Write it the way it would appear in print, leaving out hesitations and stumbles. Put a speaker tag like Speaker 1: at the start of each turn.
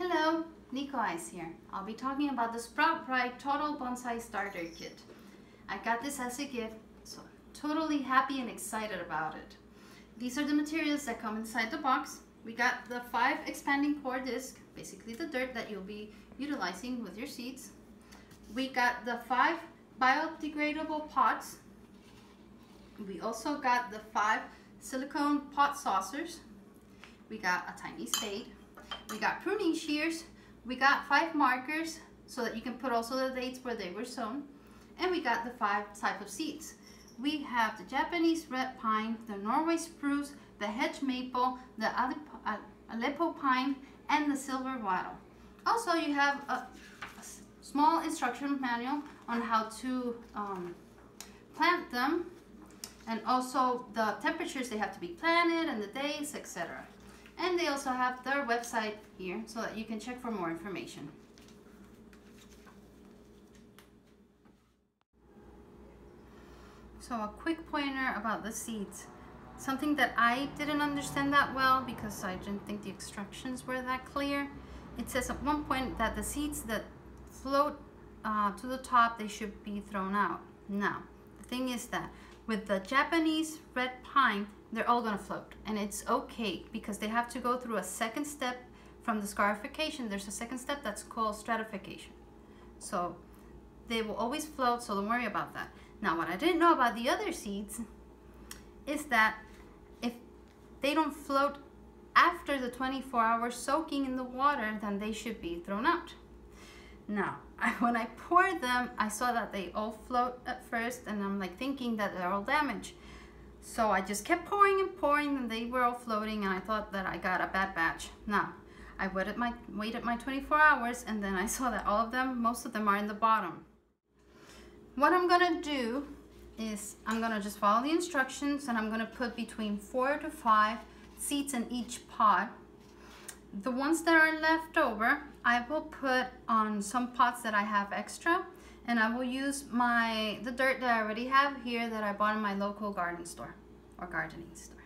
Speaker 1: Hello, Nico Eyes here. I'll be talking about the Sproutbrite Total Bonsai Starter Kit. I got this as a gift, so I'm totally happy and excited about it. These are the materials that come inside the box. We got the 5 expanding pore disc, basically the dirt that you'll be utilizing with your seeds. We got the 5 biodegradable pots. We also got the 5 silicone pot saucers. We got a tiny spade. We got pruning shears. We got 5 markers so that you can put also the dates where they were sown. And we got the 5 types of seeds. We have the Japanese red pine, the Norway spruce, the hedge maple, the Aleppo pine, and the silver wattle. Also, you have a small instruction manual on how to plant them, and also the temperatures they have to be planted and the days, etc. And they also have their website here so that you can check for more information. So a quick pointer about the seeds. Something that I didn't understand that well because I didn't think the instructions were that clear. It says at one point that the seeds that float to the top, they should be thrown out. Now, the thing is that with the Japanese red pine, they're all gonna float, and it's okay because they have to go through a second step from the scarification. There's a second step that's called stratification. So they will always float, so don't worry about that. Now, what I didn't know about the other seeds is that if they don't float after the 24 hours soaking in the water, then they should be thrown out. Now, when I poured them, I saw that they all float at first, and I'm like thinking that they're all damaged. So I just kept pouring and pouring, and they were all floating, and I thought that I got a bad batch. Now, I waited my 24 hours, and then I saw that all of them, most of them are in the bottom. What I'm gonna do is I'm gonna just follow the instructions, and I'm gonna put between 4 to 5 seeds in each pot. The ones that are left over, I will put on some pots that I have extra, and I will use the dirt that I already have here that I bought in my local garden store or gardening store.